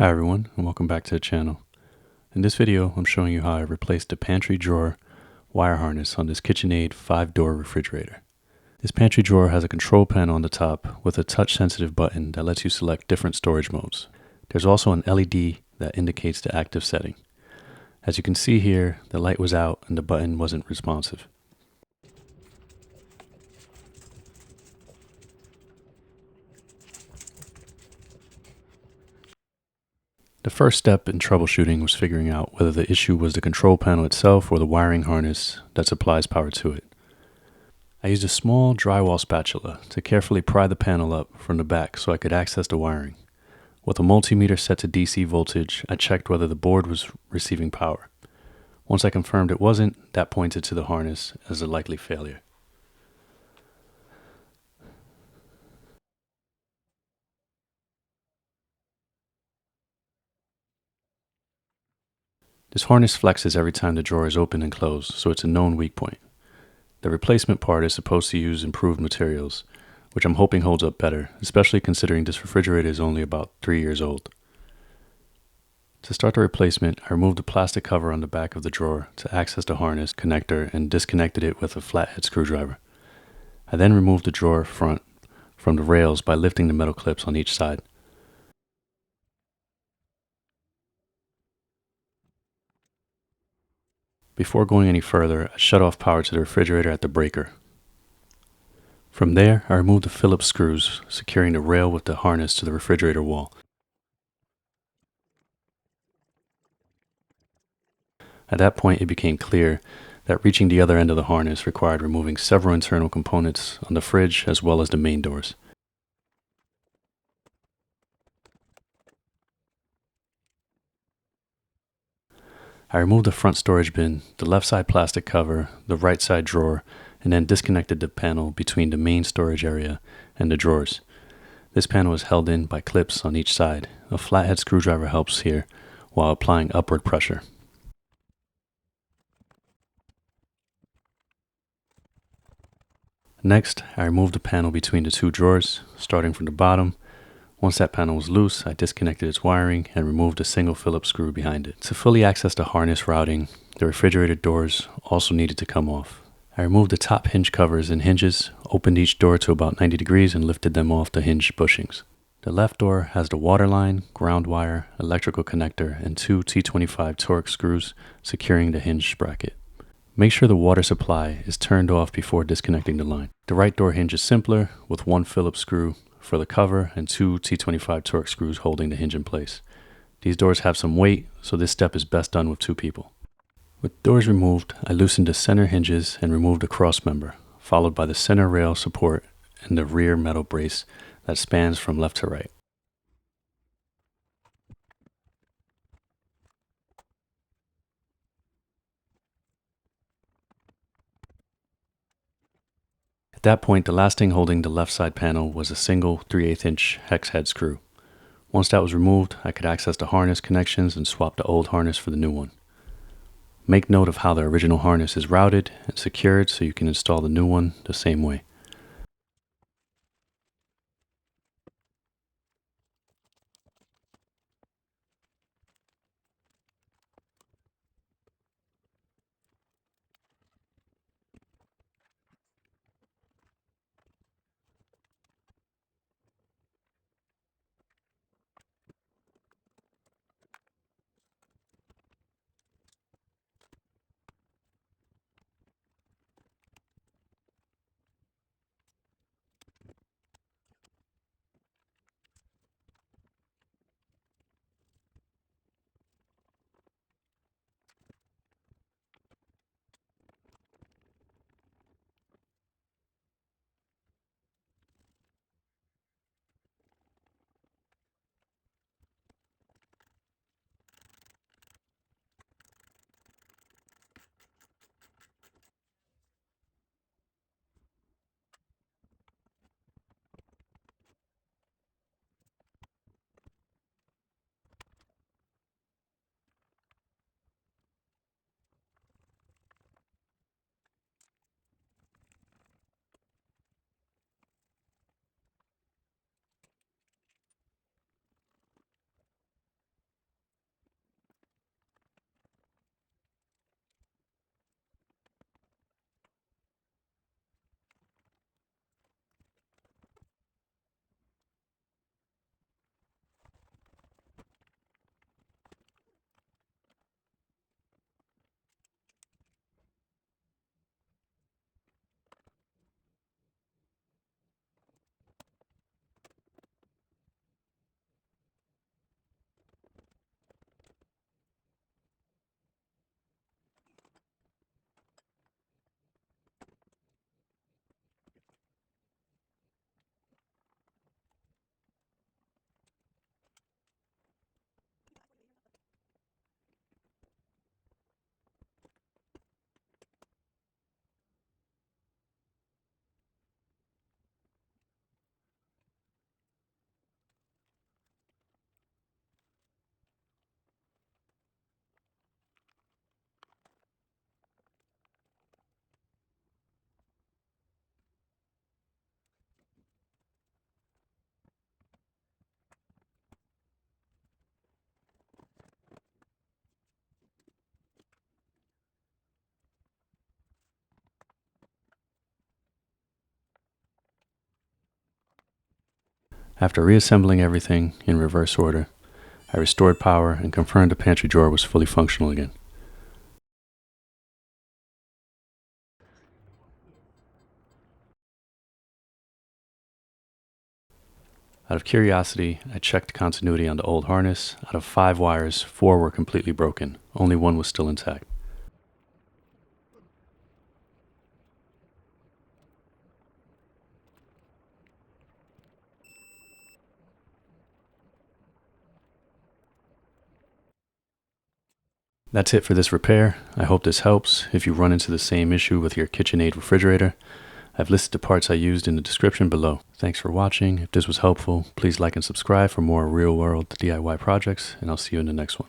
Hi everyone, and welcome back to the channel. In this video, I'm showing you how I replaced the pantry drawer wire harness on this KitchenAid 5-door refrigerator. This pantry drawer has a control panel on the top with a touch-sensitive button that lets you select different storage modes. There's also an LED that indicates the active setting. As you can see here, the light was out and the button wasn't responsive. The first step in troubleshooting was figuring out whether the issue was the control panel itself or the wiring harness that supplies power to it. I used a small drywall spatula to carefully pry the panel up from the back so I could access the wiring. With a multimeter set to DC voltage, I checked whether the board was receiving power. Once I confirmed it wasn't, that pointed to the harness as a likely failure. This harness flexes every time the drawer is open and closed, so it's a known weak point. The replacement part is supposed to use improved materials, which I'm hoping holds up better, especially considering this refrigerator is only about 3 years old. To start the replacement, I removed the plastic cover on the back of the drawer to access the harness connector and disconnected it with a flathead screwdriver. I then removed the drawer front from the rails by lifting the metal clips on each side. Before going any further, I shut off power to the refrigerator at the breaker. From there, I removed the Phillips screws, securing the rail with the harness to the refrigerator wall. At that point, it became clear that reaching the other end of the harness required removing several internal components on the fridge as well as the main doors. I removed the front storage bin, the left side plastic cover, the right side drawer, and then disconnected the panel between the main storage area and the drawers. This panel is held in by clips on each side. A flathead screwdriver helps here while applying upward pressure. Next, I removed the panel between the two drawers, starting from the bottom. Once that panel was loose, I disconnected its wiring and removed a single Phillips screw behind it. To fully access the harness routing, the refrigerator doors also needed to come off. I removed the top hinge covers and hinges, opened each door to about 90 degrees and lifted them off the hinge bushings. The left door has the water line, ground wire, electrical connector, and 2 T25 Torx screws securing the hinge bracket. Make sure the water supply is turned off before disconnecting the line. The right door hinge is simpler, with 1 Phillips screw for the cover and 2 T25 Torx screws holding the hinge in place. These doors have some weight, so this step is best done with 2 people. With doors removed, I loosened the center hinges and removed the crossmember, followed by the center rail support and the rear metal brace that spans from left to right. At that point, the last thing holding the left side panel was a single 3/8 inch hex head screw. Once that was removed, I could access the harness connections and swap the old harness for the new one. Make note of how the original harness is routed and secured so you can install the new one the same way. After reassembling everything in reverse order, I restored power and confirmed the pantry drawer was fully functional again. Out of curiosity, I checked continuity on the old harness. Out of 5 wires, 4 were completely broken. Only 1 was still intact. That's it for this repair. I hope this helps. If you run into the same issue with your KitchenAid refrigerator, I've listed the parts I used in the description below. Thanks for watching. If this was helpful, please like and subscribe for more real-world DIY projects, and I'll see you in the next one.